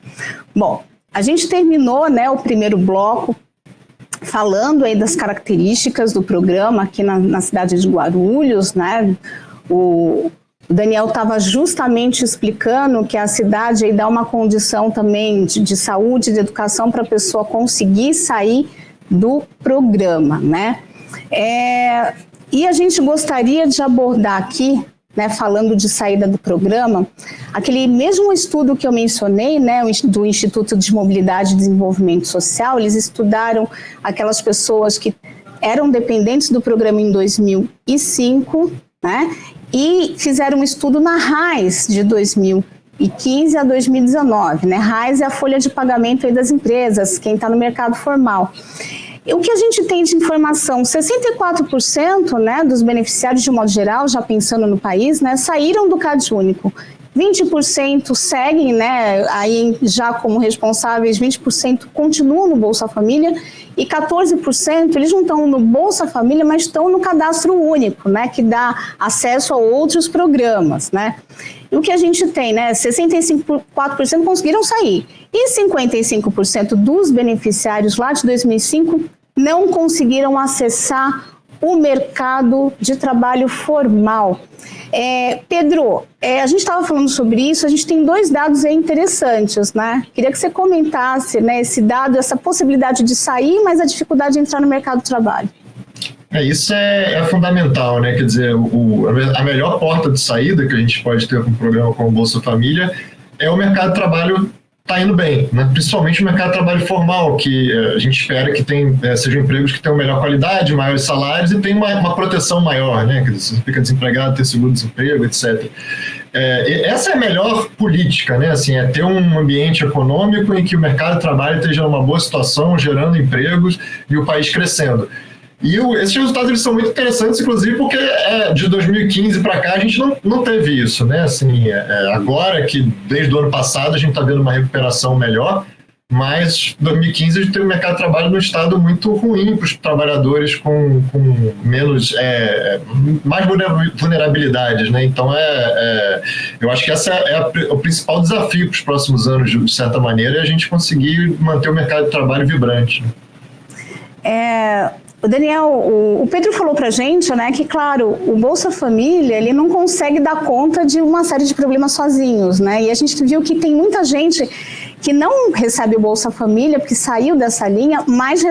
Bom, a gente terminou, né, o primeiro bloco falando aí das características do programa aqui na cidade de Guarulhos, né? O Daniel estava justamente explicando que a cidade aí dá uma condição também de saúde, de educação para a pessoa conseguir sair do programa, né? E a gente gostaria de abordar aqui, né, falando de saída do programa, aquele mesmo estudo que eu mencionei, né, do Instituto de Mobilidade e Desenvolvimento Social, eles estudaram aquelas pessoas que eram dependentes do programa em 2005, né, e fizeram um estudo na RAIS de 2015 a 2019, né, RAIS é a folha de pagamento aí das empresas, quem está no mercado formal. O que a gente tem de informação, 64%, né, dos beneficiários, de modo geral, já pensando no país, né, saíram do CadÚnico. 20% seguem, né, aí já como responsáveis, 20% continuam no Bolsa Família e 14% eles não estão no Bolsa Família, mas estão no Cadastro Único, né, que dá acesso a outros programas, né. E o que a gente tem, né, 64% conseguiram sair e 55% dos beneficiários lá de 2005 não conseguiram acessar o mercado de trabalho formal. Pedro, a gente estava falando sobre isso, a gente tem dois dados aí interessantes, né? Queria que você comentasse, né, esse dado, essa possibilidade de sair, mas a dificuldade de entrar no mercado de trabalho. Isso é fundamental, né? Quer dizer, a melhor porta de saída que a gente pode ter com um programa como o Bolsa Família é o mercado de trabalho está indo bem, né? Principalmente o mercado de trabalho formal, que a gente espera que sejam empregos que tenham melhor qualidade, maiores salários e tem uma proteção maior, né? Quer dizer, se você fica desempregado, ter seguro-desemprego, etc. Essa é a melhor política, né? Assim, é ter um ambiente econômico em que o mercado de trabalho esteja numa boa situação, gerando empregos e o país crescendo. E esses resultados eles são muito interessantes, inclusive porque de 2015 para cá a gente não teve isso, né? Assim, agora que desde o ano passado a gente está vendo uma recuperação melhor, mas em 2015 a gente teve um mercado de trabalho num estado muito ruim para os trabalhadores com menos, mais vulnerabilidades, né? Então, eu acho que esse é o principal desafio para os próximos anos, de certa maneira, é a gente conseguir manter o mercado de trabalho vibrante. Daniel, o Pedro falou para a gente, né, que, claro, o Bolsa Família, ele não consegue dar conta de uma série de problemas sozinhos, né? E a gente viu que tem muita gente que não recebe o Bolsa Família porque saiu dessa linha, mas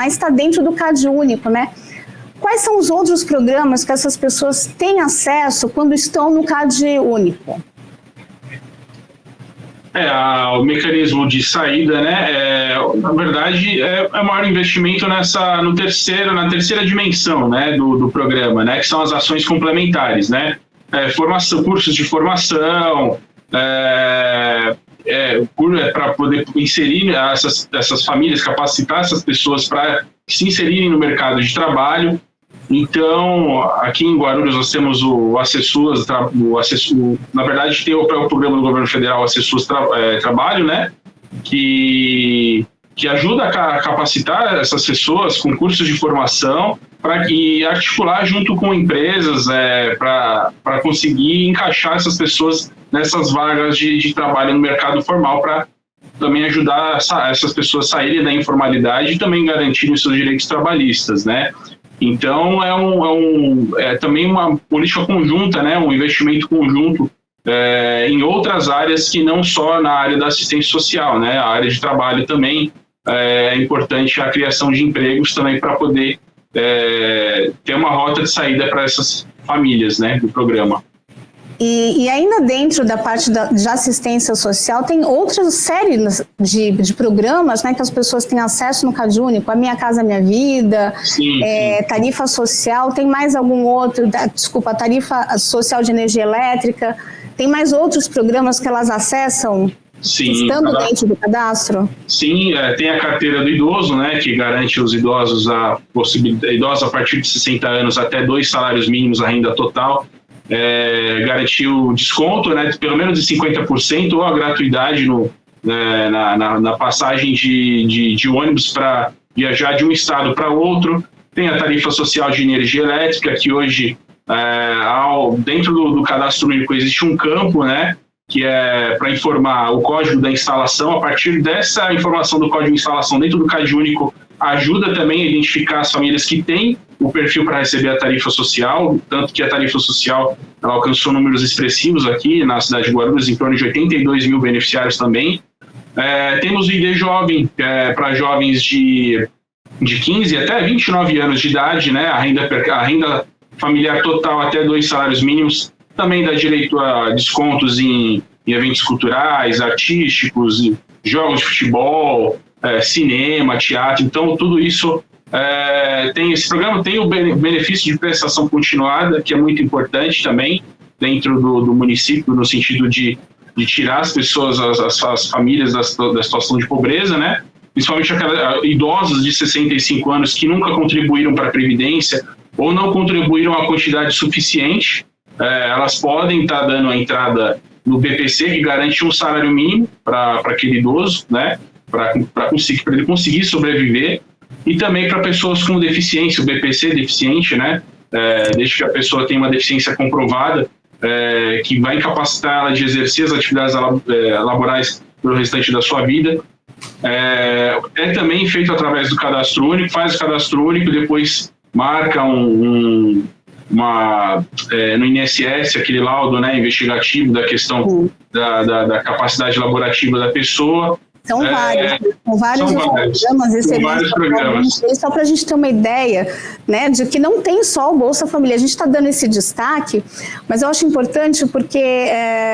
está dentro do CadÚnico, né? Quais são os outros programas que essas pessoas têm acesso quando estão no CadÚnico? O mecanismo de saída, né, na verdade, é o maior investimento na terceira dimensão, né, do programa, né, que são as ações complementares, né, cursos de formação, para poder inserir essas famílias, capacitar essas pessoas para se inserirem no mercado de trabalho. Então, aqui em Guarulhos nós temos o Acessuas, na verdade tem o programa do governo federal Acessuas Trabalho, né, que ajuda a capacitar essas pessoas com cursos de formação e articular junto com empresas para conseguir encaixar essas pessoas nessas vagas de trabalho no mercado formal, para também ajudar essas pessoas a saírem da informalidade e também garantirem os seus direitos trabalhistas, né? Então, é também uma política conjunta, né, um investimento conjunto em outras áreas que não só na área da assistência social, né? A área de trabalho também é importante, a criação de empregos também para poder ter uma rota de saída para essas famílias, né, do programa. E ainda dentro da parte de assistência social, tem outras séries de programas, né, que as pessoas têm acesso no CadÚnico, a Minha Casa Minha Vida, sim. Tarifa Social, tem mais algum outro, a Tarifa Social de Energia Elétrica, tem mais outros programas que elas acessam, sim, estando dentro do cadastro? Sim, tem a carteira do idoso, né, que garante aos idosos idosos a partir de 60 anos até 2 salários mínimos a renda total, garantiu desconto, né, pelo menos de 50% ou a gratuidade na passagem de ônibus para viajar de um estado para outro. Tem a tarifa social de energia elétrica, que hoje, dentro do cadastro único, existe um campo, né, que é para informar o código da instalação. A partir dessa informação do código de instalação dentro do CadÚnico, ajuda também a identificar as famílias que têm o perfil para receber a tarifa social, tanto que a tarifa social ela alcançou números expressivos aqui na cidade de Guarulhos, em torno de 82 mil beneficiários também. Temos o ID Jovem, para jovens de 15 até 29 anos de idade, né? A renda familiar total até 2 salários mínimos, também dá direito a descontos em eventos culturais, artísticos, jogos de futebol, cinema, teatro. Então, tudo isso esse programa tem o benefício de prestação continuada, que é muito importante também dentro do município, no sentido de tirar as pessoas, as famílias da situação de pobreza, né? Principalmente idosos de 65 anos que nunca contribuíram para a Previdência ou não contribuíram a quantidade suficiente. Elas podem estar dando a entrada no BPC, que garante um salário mínimo para aquele idoso, né? Para ele conseguir sobreviver. E também para pessoas com deficiência, o BPC deficiente, né? Desde que a pessoa tenha uma deficiência comprovada, que vai incapacitar ela de exercer as atividades laborais pelo restante da sua vida. Também feito através do cadastro único, faz o cadastro único e depois marca no INSS aquele laudo, né, investigativo da questão da capacidade laborativa da pessoa. São vários programas, só para a gente ter uma ideia, né, de que não tem só o Bolsa Família. A gente está dando esse destaque, mas eu acho importante porque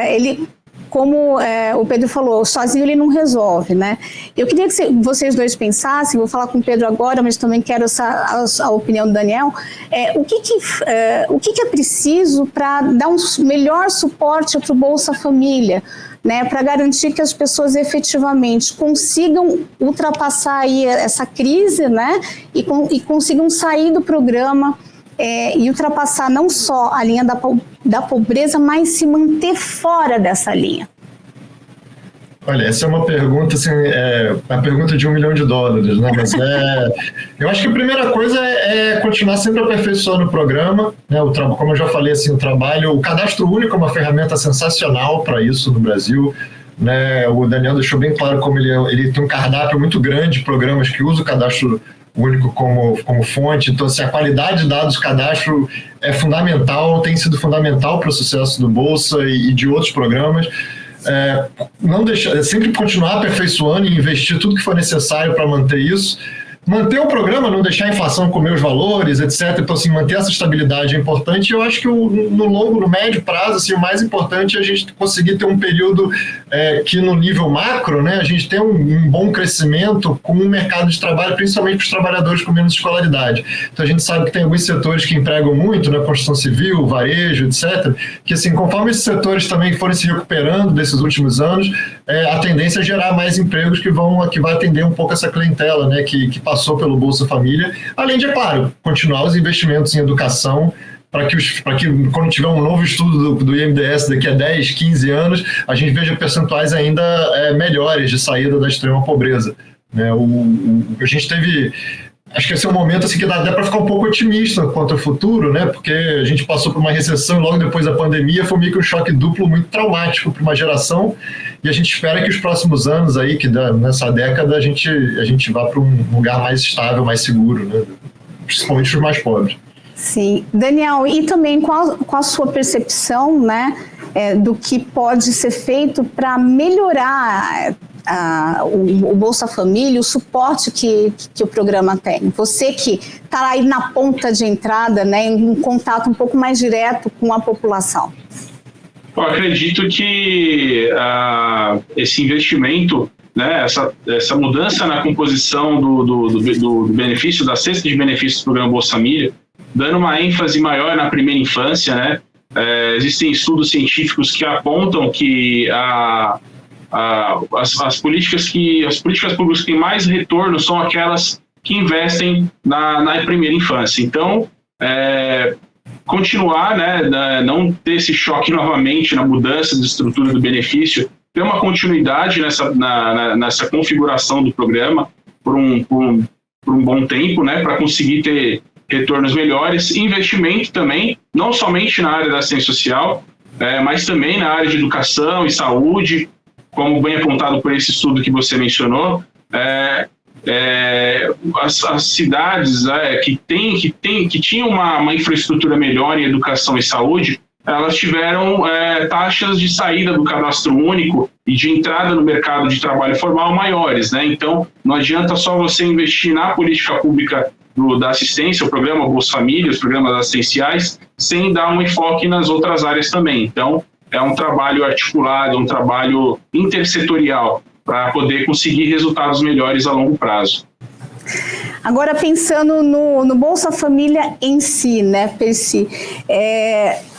ele, como o Pedro falou, sozinho ele não resolve, né? Eu queria que vocês dois pensassem, vou falar com o Pedro agora, mas também quero a opinião do Daniel, o que é preciso para dar um melhor suporte para o Bolsa Família, né, para garantir que as pessoas efetivamente consigam ultrapassar aí essa crise, né, e consigam sair do programa e ultrapassar não só a linha da pobreza, mas se manter fora dessa linha. Olha, essa é uma pergunta, assim, a pergunta de $1 milhão, né? Mas eu acho que a primeira coisa é continuar sempre aperfeiçoando o programa, né? Como eu já falei, assim, o cadastro único é uma ferramenta sensacional para isso no Brasil, né? O Daniel deixou bem claro como ele tem um cardápio muito grande de programas que usam o cadastro único como fonte. Então, assim, a qualidade de dados do cadastro é fundamental, tem sido fundamental para o sucesso do Bolsa e de outros programas. Não deixar, sempre continuar aperfeiçoando e investir tudo que for necessário para manter isso. Manter o programa, não deixar a inflação comer os valores, etc. Então, assim, manter essa estabilidade é importante. E eu acho que no médio prazo, assim, o mais importante é a gente conseguir ter um período que no nível macro, né, a gente tem um bom crescimento com o mercado de trabalho, principalmente para os trabalhadores com menos escolaridade. Então, a gente sabe que tem alguns setores que empregam muito, né, construção civil, varejo, etc., que, assim, conforme esses setores também forem se recuperando desses últimos anos, a tendência é gerar mais empregos que vai atender um pouco essa clientela, né, que passou pelo Bolsa Família, além de, é claro, continuar os investimentos em educação para que quando tiver um novo estudo do INDS daqui a 10, 15 anos, a gente veja percentuais ainda melhores de saída da extrema pobreza. Né? A gente teve... Acho que esse é um momento assim, que dá para ficar um pouco otimista quanto ao futuro, né? Porque a gente passou por uma recessão e logo depois da pandemia foi meio que um choque duplo muito traumático para uma geração, e a gente espera que os próximos anos aí, nessa década, a gente vá para um lugar mais estável, mais seguro, né? Principalmente os mais pobres. Sim. Daniel, e também qual a sua percepção, né, do que pode ser feito para melhorar o Bolsa Família, o suporte que o programa tem? Você que está aí na ponta de entrada, né, em contato um pouco mais direto com a população. Eu acredito que esse investimento, né, essa mudança na composição do benefício, da cesta de benefícios do programa Bolsa Família, dando uma ênfase maior na primeira infância, né? Existem estudos científicos que apontam que as políticas públicas que têm mais retorno são aquelas que investem na primeira infância. Então, continuar, né, não ter esse choque novamente na mudança de estrutura do benefício, ter uma continuidade nessa configuração do programa por um bom tempo, né, para conseguir ter retornos melhores, investimento também, não somente na área da assistência social, mas também na área de educação e saúde, como bem apontado por esse estudo que você mencionou. As cidades que tinham uma infraestrutura melhor em educação e saúde, elas tiveram taxas de saída do cadastro único e de entrada no mercado de trabalho formal maiores, né? Então, não adianta só você investir na política pública da assistência, o programa Bolsa Família, os programas assistenciais, sem dar um enfoque nas outras áreas também. Então, é um trabalho articulado, um trabalho intersetorial para poder conseguir resultados melhores a longo prazo. Agora, pensando no Bolsa Família em si, né, Percy?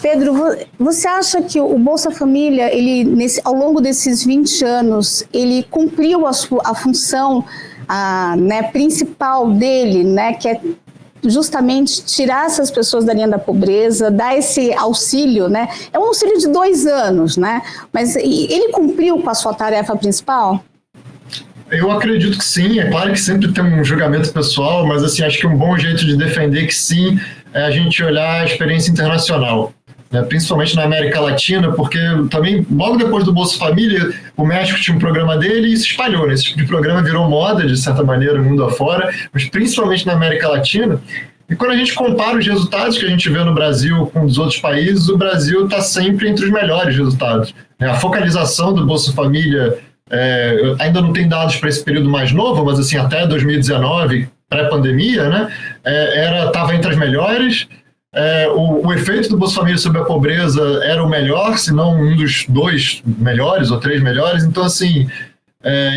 Pedro, você acha que o Bolsa Família, ao longo desses 20 anos, ele cumpriu a função né, principal dele, né, que é justamente tirar essas pessoas da linha da pobreza, dar esse auxílio, né? É um auxílio de 2 anos, né? Mas ele cumpriu com a sua tarefa principal? Eu acredito que sim. É claro que sempre tem um julgamento pessoal, mas assim, acho que um bom jeito de defender que sim é a gente olhar a experiência internacional, né? Principalmente na América Latina, porque também, logo depois do Bolsa Família, o México tinha um programa dele e se espalhou, né? Esse tipo de programa virou moda, de certa maneira, mundo afora, mas principalmente na América Latina. E quando a gente compara os resultados que a gente vê no Brasil com os outros países, o Brasil está sempre entre os melhores resultados, né? A focalização do Bolsa Família, ainda não tem dados para esse período mais novo, mas assim, até 2019, pré-pandemia, né? Estava entre as melhores. O efeito do Bolsa Família sobre a pobreza era o melhor, se não um dos 2 melhores ou 3 melhores. Então, assim,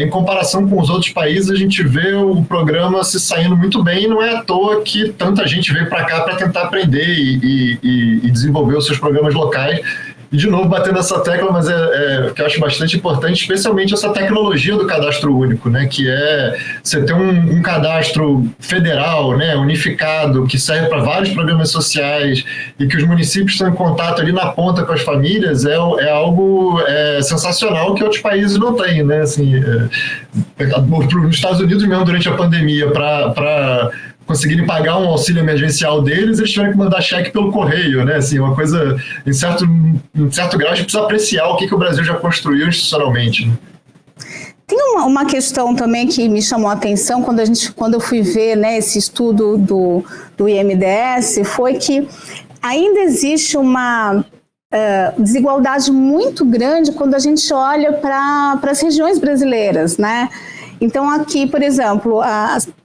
em comparação com os outros países, a gente vê o programa se saindo muito bem, e não é à toa que tanta gente veio para cá para tentar aprender e desenvolver os seus programas locais. E, de novo, batendo essa tecla, mas que eu acho bastante importante, especialmente essa tecnologia do cadastro único, né, que é você ter um cadastro federal, né, unificado, que serve para vários programas sociais e que os municípios estão em contato ali na ponta com as famílias, é algo sensacional que outros países não têm, né, assim, nos Estados Unidos mesmo, durante a pandemia, para conseguirem pagar um auxílio emergencial deles, eles tiveram que mandar cheque pelo correio, né? Assim, uma coisa, em certo grau, a gente precisa apreciar o que o Brasil já construiu institucionalmente, né? Tem uma questão também que me chamou a atenção quando eu fui ver, né, esse estudo do IMDS, foi que ainda existe uma desigualdade muito grande quando a gente olha para as regiões brasileiras, né? Então, aqui, por exemplo,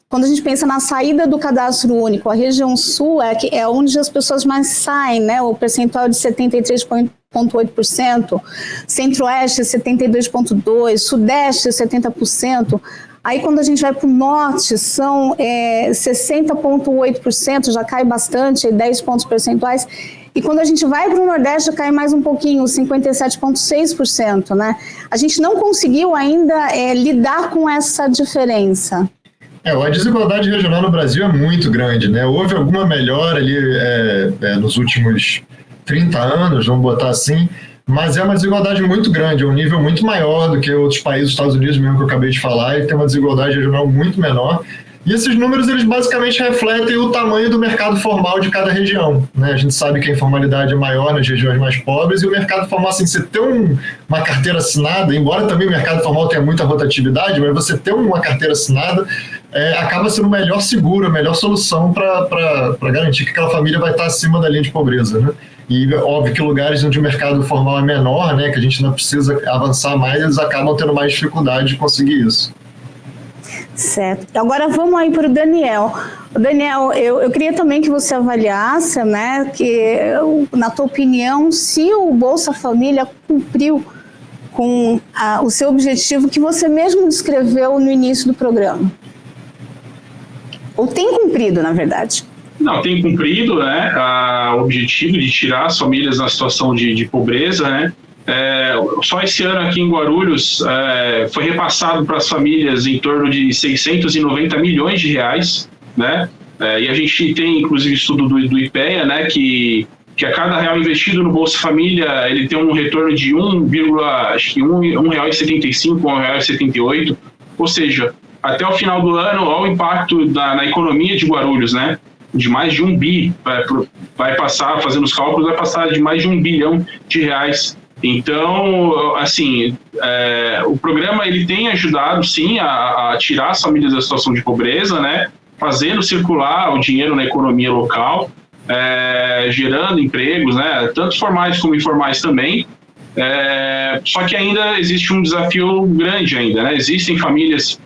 quando a gente pensa na saída do cadastro único, a região sul é onde as pessoas mais saem, né? O percentual de 73,8%, centro-oeste 72,2%, sudeste 70%. Aí quando a gente vai para o norte são 60,8%, já cai bastante, 10 pontos percentuais. E quando a gente vai para o Nordeste, cai mais um pouquinho, 57,6%, né? A gente não conseguiu ainda lidar com essa diferença. A desigualdade regional no Brasil é muito grande, né? Houve alguma melhora ali nos últimos 30 anos, vamos botar assim, mas é uma desigualdade muito grande, é um nível muito maior do que outros países, os Estados Unidos mesmo, que eu acabei de falar, e tem uma desigualdade regional muito menor. E esses números, eles basicamente refletem o tamanho do mercado formal de cada região, né? A gente sabe que a informalidade é maior nas regiões mais pobres e o mercado formal, assim, você ter uma carteira assinada, embora também o mercado formal tenha muita rotatividade, mas você ter uma carteira assinada acaba sendo o melhor seguro, a melhor solução para garantir que aquela família vai estar acima da linha de pobreza, né? E óbvio que lugares onde o mercado formal é menor, né, que a gente não precisa avançar mais, eles acabam tendo mais dificuldade de conseguir isso. Certo. Agora vamos aí para o Daniel. Daniel, eu queria também que você avaliasse, né, que, na tua opinião, se o Bolsa Família cumpriu com o seu objetivo que você mesmo descreveu no início do programa. Ou tem cumprido, na verdade? Não, tem cumprido, né, o objetivo de tirar as famílias na situação de pobreza, né? Só esse ano aqui em Guarulhos foi repassado para as famílias em torno de 690 milhões de reais, né? E a gente tem, inclusive, estudo do IPEA, né, que a cada real investido no Bolsa Família, ele tem um retorno de R$1,75, R$1,78, ou seja, até o final do ano, olha o impacto na economia de Guarulhos, né? De mais de 1 bi, vai passar, fazendo os cálculos, vai passar de mais de R$1 bilhão. Então, assim, o programa ele tem ajudado, sim, a tirar as famílias da situação de pobreza, né? Fazendo circular o dinheiro na economia local, gerando empregos, né? Tanto formais como informais também. Só que ainda existe um desafio grande ainda, né? Existem famílias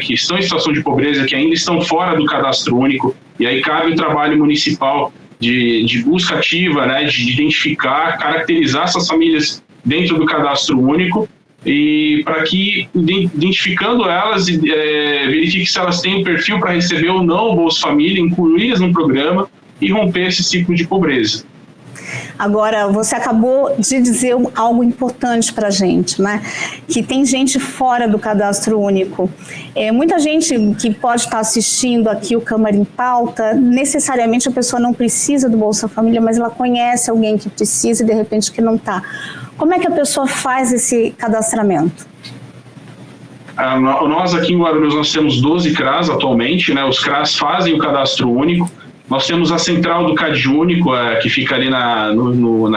que estão em situação de pobreza, que ainda estão fora do cadastro único, e aí cabe o trabalho municipal de busca ativa, né, de identificar, caracterizar essas famílias dentro do cadastro único, e para que, identificando elas, verifique se elas têm o perfil para receber ou não o Bolsa Família, incluí-las no programa e romper esse ciclo de pobreza. Agora, você acabou de dizer algo importante para a gente, né? Que tem gente fora do cadastro único. Muita gente que pode estar assistindo aqui o Câmara em Pauta, necessariamente a pessoa não precisa do Bolsa Família, mas ela conhece alguém que precisa e de repente que não está. Como é que a pessoa faz esse cadastramento? Nós aqui em Guarulhos nós temos 12 CRAs atualmente, né? Os CRAs fazem o cadastro único. Nós temos a central do CadÚnico, que fica ali na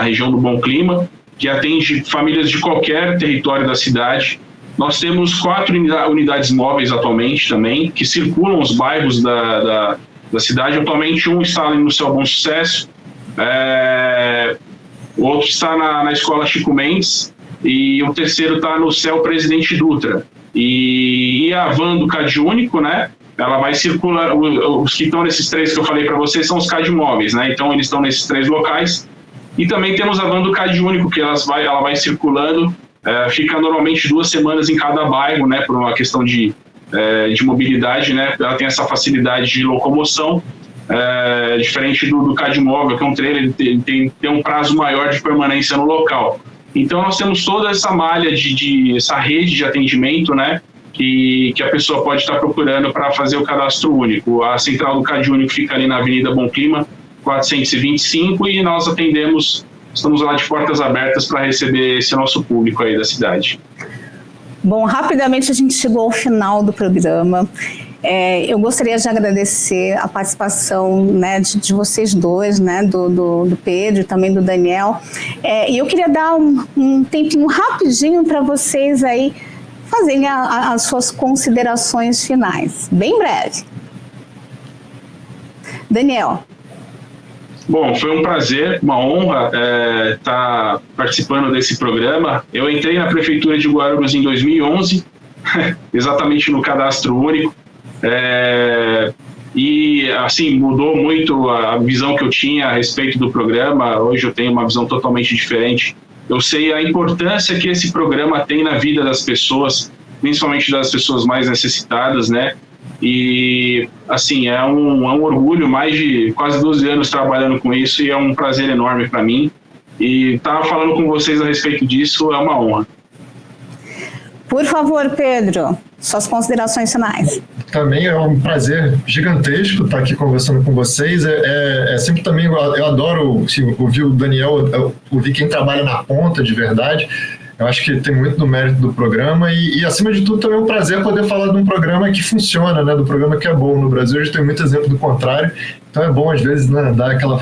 região do Bom Clima, que atende famílias de qualquer território da cidade. Nós temos 4 unidades móveis atualmente também, que circulam os bairros da cidade. Atualmente um está ali no Céu Bom Sucesso, o outro está na Escola Chico Mendes e o terceiro está no Céu Presidente Dutra. E a van do CadÚnico, né? Ela vai circular, os que estão nesses 3 que eu falei para vocês são os CadMóveis, né? Então eles estão nesses 3 locais. E também temos a van do CadÚnico, que ela vai circulando, fica normalmente 2 semanas em cada bairro, né? Por uma questão de mobilidade, né? Ela tem essa facilidade de locomoção. diferente do CAD móvel, que é um trailer, ele tem um prazo maior de permanência no local. Então nós temos toda essa malha, essa rede de atendimento, né, que a pessoa pode estar procurando para fazer o cadastro único. A central do CAD único fica ali na Avenida Bom Clima, 425, e nós estamos lá de portas abertas para receber esse nosso público aí da cidade. Bom, rapidamente a gente chegou ao final do programa. Eu gostaria de agradecer a participação, né, de vocês dois, né, do Pedro e também do Daniel. E eu queria dar um tempinho rapidinho para vocês aí fazerem as suas considerações finais, bem breve. Daniel. Bom, foi um prazer, uma honra estar participando desse programa. Eu entrei na Prefeitura de Guarulhos em 2011, exatamente no Cadastro Único. E assim, mudou muito a visão que eu tinha a respeito do programa. Hoje eu tenho uma visão totalmente diferente. Eu sei a importância que esse programa tem na vida das pessoas, principalmente das pessoas mais necessitadas, né? E assim, é um orgulho, mais de quase 12 anos trabalhando com isso, e é um prazer enorme para mim. E estar falando com vocês a respeito disso é uma honra. Por favor, Pedro, suas considerações finais. Também é um prazer gigantesco estar aqui conversando com vocês. Sempre também, eu adoro ouvir o Daniel, ouvir quem trabalha na ponta de verdade. Eu acho que tem muito do mérito do programa e acima de tudo, também é um prazer poder falar de um programa que funciona, né, do programa que é bom. No Brasil, a gente tem muito exemplo do contrário, então é bom, às vezes, né, dar aquela...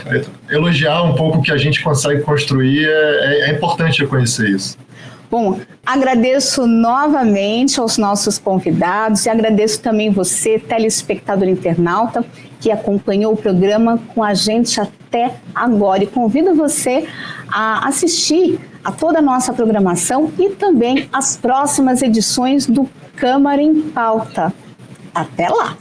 elogiar um pouco o que a gente consegue construir, é importante reconhecer isso. Bom, agradeço novamente aos nossos convidados e agradeço também você, telespectador internauta, que acompanhou o programa com a gente até agora. E convido você a assistir a toda a nossa programação e também as próximas edições do Câmara em Pauta. Até lá!